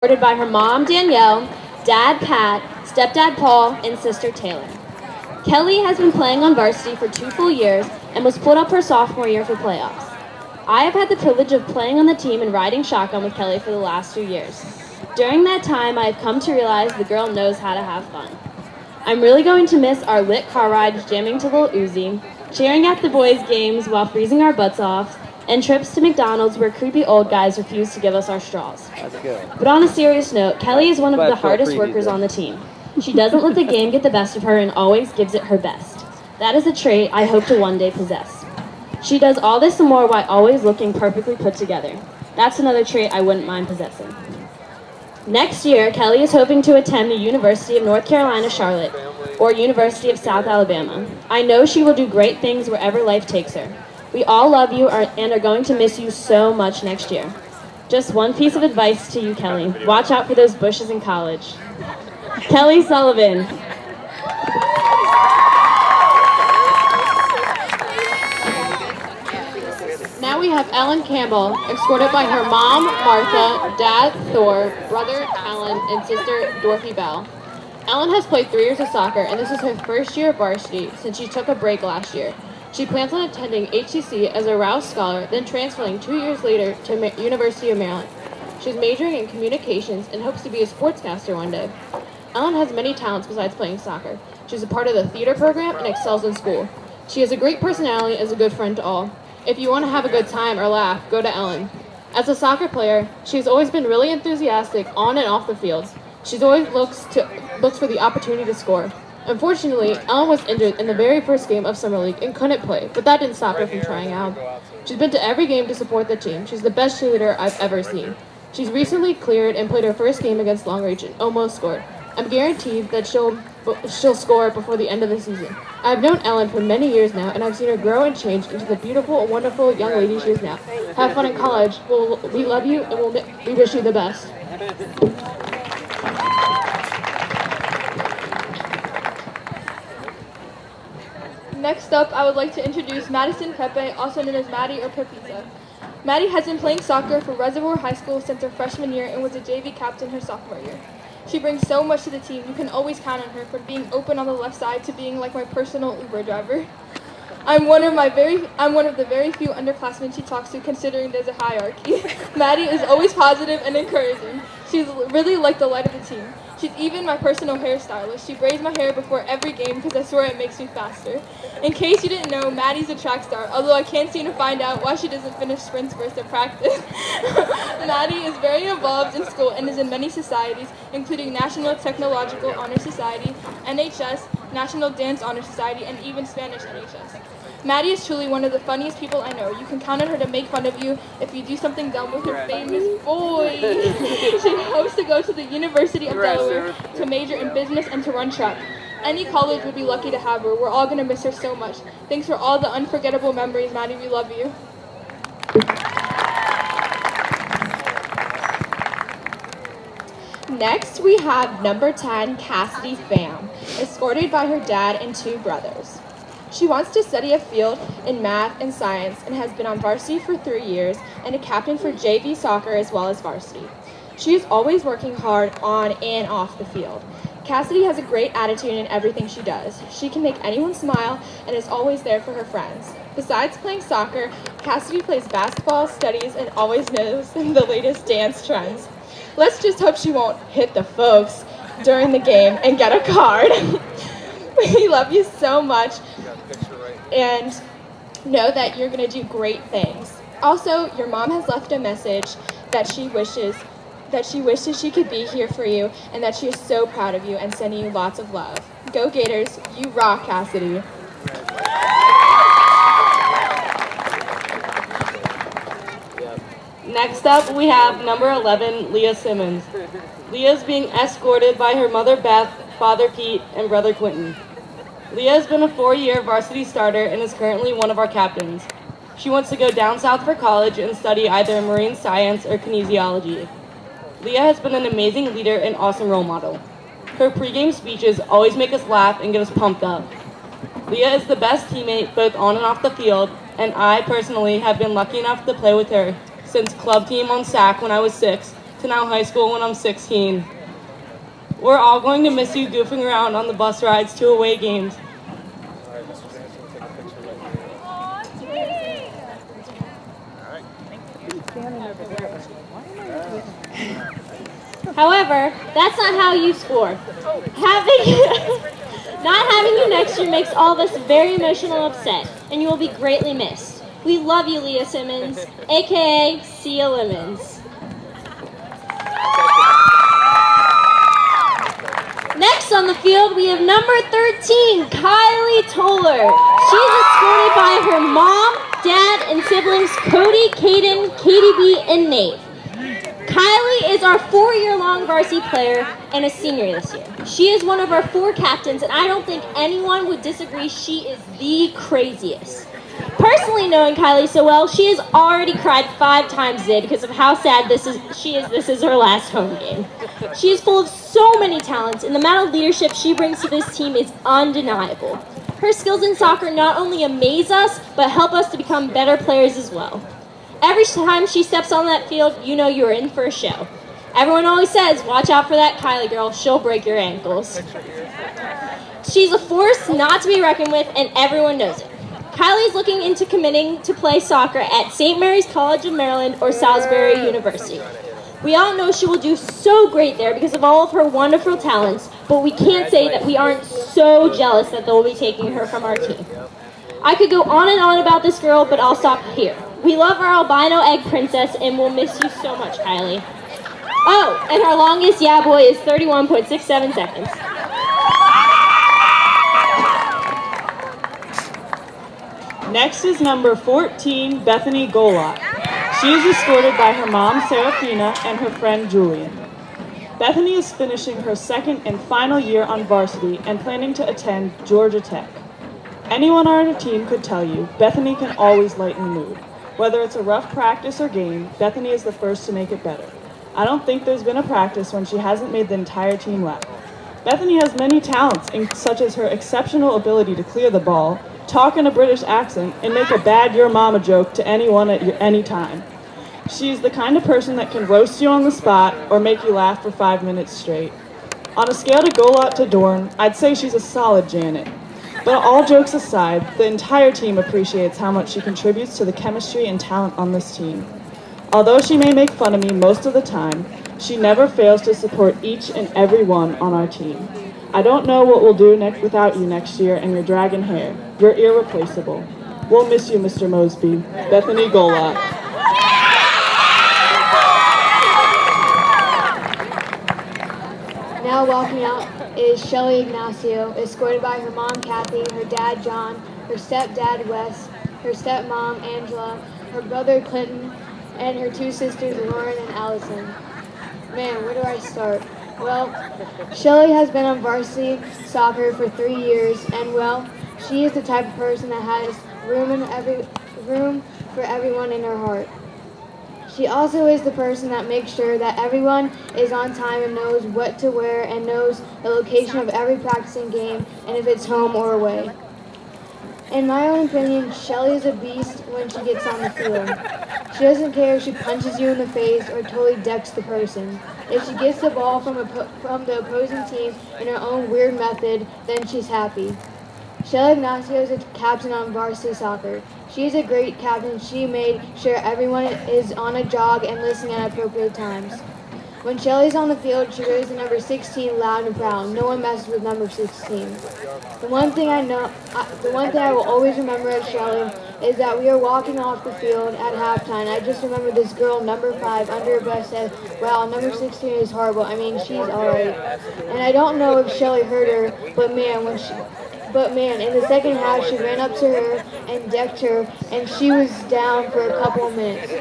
Supported by her mom, Danielle, dad, Pat, stepdad, Paul, and sister, Taylor. Kelly has been playing on varsity for 2 full years and was pulled up her sophomore year for playoffs. I have had the privilege of playing on the team and riding shotgun with Kelly for the last 2 years. During that time, I have come to realize the girl knows how to have fun. I'm really going to miss our lit car rides jamming to Lil Uzi, cheering at the boys' games while freezing our butts off, and trips to McDonald's where creepy old guys refuse to give us our straws. That's good. But on a serious note, Kelly is one of the hardest workers on the team. She doesn't let the game get the best of her and always gives it her best. That is a trait I hope to one day possess. She does all this and more while always looking perfectly put together. That's another trait I wouldn't mind possessing. Next year, Kelly is hoping to attend the University of North Carolina, Charlotte, or University of South Alabama. I know she will do great things wherever life takes her. We all love you and are going to miss you so much next year. Just one piece of advice to you, Kelly. Watch out for those bushes in college. Kelly Sullivan. Now we have Ellen Campbell, escorted by her mom, Martha, dad, Thor, brother, Alan, and sister, Dorothy Bell. Ellen has played 3 years of soccer, and this is her first year of varsity since she took a break last year. She plans on attending HCC as a Rouse Scholar, then transferring 2 years later to University of Maryland. She's majoring in communications and hopes to be a sportscaster one day. Ellen has many talents besides playing soccer. She's a part of the theater program and excels in school. She has a great personality and is a good friend to all. If you want to have a good time or laugh, go to Ellen. As a soccer player, she's always been really enthusiastic on and off the field. She's always looks for the opportunity to score. Unfortunately, Ellen was injured in the very first game of Summer League and couldn't play, but that didn't stop her from trying out. She's been to every game to support the team. She's the best cheerleader I've ever seen. She's recently cleared and played her first game against Long Range and almost scored. I'm guaranteed that she'll score before the end of the season. I've known Ellen for many years now, and I've seen her grow and change into the beautiful, wonderful young lady she is now. Have fun in college. We love you, and we wish you the best. Next up, I would like to introduce Madison Pepe, also known as Maddie or Pepita. Maddie has been playing soccer for Reservoir High School since her freshman year and was a JV captain her sophomore year. She brings so much to the team. You can always count on her, from being open on the left side to being like my personal Uber driver. I'm one of the very few underclassmen she talks to, considering there's a hierarchy. Maddie is always positive and encouraging. She's really like the light of the team. She's even my personal hairstylist. She braids my hair before every game because I swear it makes me faster. In case you didn't know, Maddie's a track star, although I can't seem to find out why she doesn't finish sprints first at practice. Maddie is very involved in school and is in many societies, including National Technological Honor Society, NHS, National Dance Honor Society, and even Spanish NHS. Maddie is truly one of the funniest people I know. You can count on her to make fun of you if you do something dumb with her famous voice. She hopes to go to the University of Delaware to major in business and to run track. Any college would be lucky to have her. We're all going to miss her so much. Thanks for all the unforgettable memories, Maddie. We love you. Next, we have number 10, Cassidy Pham, escorted by her dad and 2 brothers. She wants to study a field in math and science and has been on varsity for 3 years and a captain for JV soccer as well as varsity. She is always working hard on and off the field. Cassidy has a great attitude in everything she does. She can make anyone smile and is always there for her friends. Besides playing soccer, Cassidy plays basketball, studies, and always knows the latest dance trends. Let's just hope she won't hit the folks during the game and get a card. We love you so much and know that you're going to do great things. Also, your mom has left a message that she wishes she could be here for you and that she is so proud of you and sending you lots of love. Go Gators, you rock, Cassidy. Next up, we have number 11, Leah Simmons. Leah is being escorted by her mother Beth, father Pete, and brother Quentin. Leah has been a 4-year varsity starter and is currently one of our captains. She wants to go down south for college and study either marine science or kinesiology. Leah has been an amazing leader and awesome role model. Her pregame speeches always make us laugh and get us pumped up. Leah is the best teammate both on and off the field, and I personally have been lucky enough to play with her since club team on SAC when I was 6 to now high school when I'm 16. We're all going to miss you goofing around on the bus rides to away games. However, that's not how you score. Not having you next year makes all of us very emotional and upset, and you will be greatly missed. We love you, Leah Simmons, aka Sia Lemons. Next on the field, we have number 13, Kylie Toller. She's escorted by her mom, dad, and siblings Cody, Caden, Katie B, and Nate. Kylie is our 4-year-long varsity player and a senior this year. She is one of our 4 captains, and I don't think anyone would disagree she is the craziest. Personally knowing Kylie so well, she has already cried 5 times today because of how sad this is her last home game. She is full of so many talents, and the amount of leadership she brings to this team is undeniable. Her skills in soccer not only amaze us, but help us to become better players as well. Every time she steps on that field, you know you're in for a show. Everyone always says, watch out for that Kylie girl, she'll break your ankles. She's a force not to be reckoned with, and everyone knows it. Kylie is looking into committing to play soccer at St. Mary's College of Maryland or Salisbury University. We all know she will do so great there because of all of her wonderful talents, but we can't say that we aren't so jealous that they'll be taking her from our team. I could go on and on about this girl, but I'll stop here. We love our albino egg princess, and we'll miss you so much, Kylie. Oh, and our longest yeah boy is 31.67 seconds. Next is number 14, Bethany Golot. She is escorted by her mom, Serafina, and her friend, Julian. Bethany is finishing her 2nd and final year on varsity and planning to attend Georgia Tech. Anyone on our team could tell you, Bethany can always lighten the mood. Whether it's a rough practice or game, Bethany is the first to make it better. I don't think there's been a practice when she hasn't made the entire team laugh. Bethany has many talents, such as her exceptional ability to clear the ball, talk in a British accent, and make a bad your mama joke to anyone at any time. She's the kind of person that can roast you on the spot or make you laugh for 5 minutes straight. On a scale to Golot to Dorn, I'd say she's a solid Janet. But all jokes aside, the entire team appreciates how much she contributes to the chemistry and talent on this team. Although she may make fun of me most of the time, she never fails to support each and every one on our team. I don't know what we'll do without you next year and your dragon hair. You're irreplaceable. We'll miss you, Mr. Mosby. Bethany Golot. Now walking out is Shelly Ignacio, escorted by her mom, Kathy, her dad, John, her stepdad, Wes, her stepmom, Angela, her brother, Clinton, and her 2 sisters, Lauren and Allison. Man, where do I start? Well, Shelly has been on varsity soccer for 3 years, and well, she is the type of person that has room for everyone in her heart. She also is the person that makes sure that everyone is on time and knows what to wear and knows the location of every practicing game and if it's home or away. In my own opinion, Shelly is a beast when she gets on the field. She doesn't care if she punches you in the face or totally decks the person. If she gets the ball from the opposing team in her own weird method, then she's happy. Shelly Ignacio is a captain on varsity soccer. She is a great captain. She made sure everyone is on a jog and listening at appropriate times. When Shelly's on the field, she wears the number 16 loud and proud. No one messes with number 16. The one thing I will always remember of Shelly is that we were walking off the field at halftime. I just remember this girl, number 5, under her breath said, "Wow, number 16 is horrible. I mean, she's alright." And I don't know if Shelly heard her, but man, in the second half, she ran up to her and decked her, and she was down for a couple of minutes.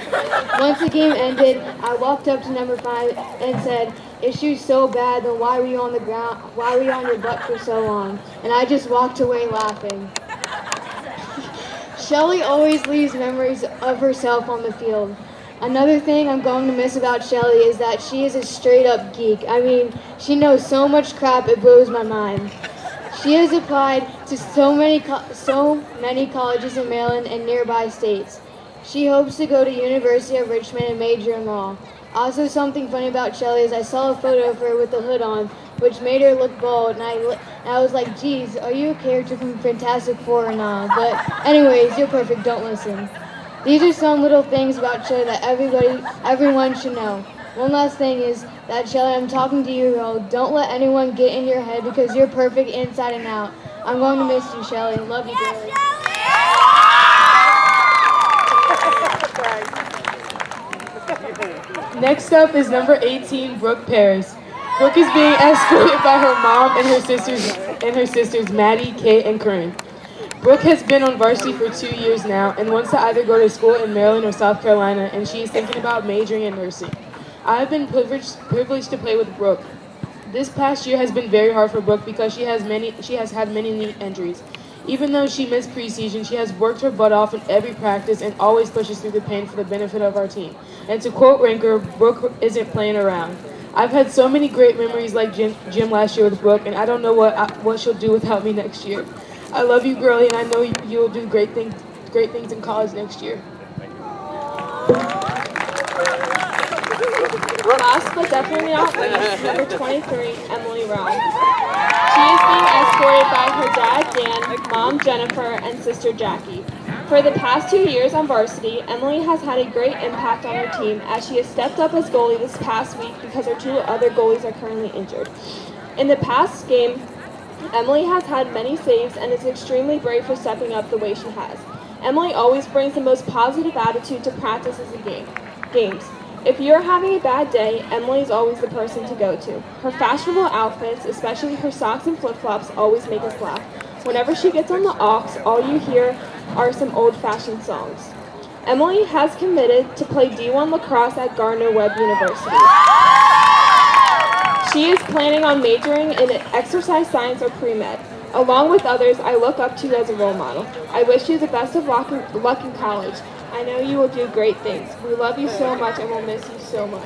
Once the game ended, I walked up to number 5 and said, "If she was so bad, then why were you on the ground? Why were you on your butt for so long?" And I just walked away laughing. Shelly always leaves memories of herself on the field. Another thing I'm going to miss about Shelly is that she is a straight-up geek. I mean, she knows so much crap it blows my mind. She has applied to so many colleges in Maryland and nearby states. She hopes to go to University of Richmond and major in law. Also, something funny about Shelly is I saw a photo of her with the hood on, which made her look bald, and I was like, geez, are you a character from Fantastic Four or not? But anyways, you're perfect, don't listen. These are some little things about Shelly that everyone should know. One last thing is that Shelly, I'm talking to you, girl. Don't let anyone get in your head because you're perfect inside and out. I'm going to miss you, Shelly. Love you, girlie. Next up is number 18, Brooke Paris. Brooke is being escorted by her mom and her sisters Maddie, Kate, and Corinne. Brooke has been on varsity for 2 years now and wants to either go to school in Maryland or South Carolina, and she is thinking about majoring in nursing. I have been privileged to play with Brooke. This past year has been very hard for Brooke because she has had many knee injuries. Even though she missed preseason, she has worked her butt off in every practice and always pushes through the pain for the benefit of our team. And to quote Ranker, Brooke isn't playing around. I've had so many great memories like gym last year with Brooke, and I don't know what she'll do without me next year. I love you, girlie, and I know you'll do great things in college next year. Last but definitely not least, number 23, Emily Rowell. She is being escorted by her dad, Dan, mom, Jennifer, and sister, Jackie. For the past 2 years on varsity, Emily has had a great impact on her team as she has stepped up as goalie this past week because her 2 other goalies are currently injured. In the past game, Emily has had many saves and is extremely brave for stepping up the way she has. Emily always brings the most positive attitude to practices and games. If you're having a bad day, Emily is always the person to go to. Her fashionable outfits, especially her socks and flip-flops, always make us laugh. Whenever she gets on the aux, all you hear are some old-fashioned songs. Emily has committed to play D1 lacrosse at Gardner-Webb University. She is planning on majoring in exercise science or pre-med. Along with others, I look up to you as a role model. I wish you the best of luck in college. I know you will do great things. We love you so much and will miss you so much.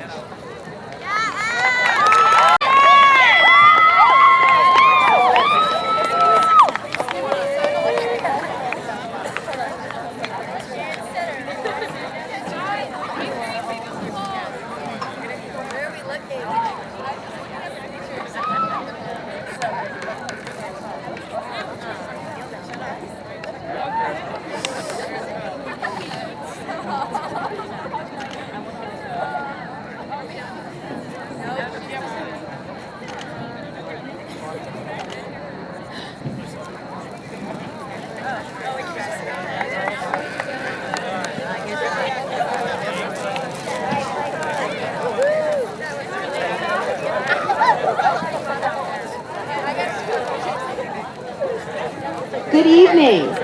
Good evening.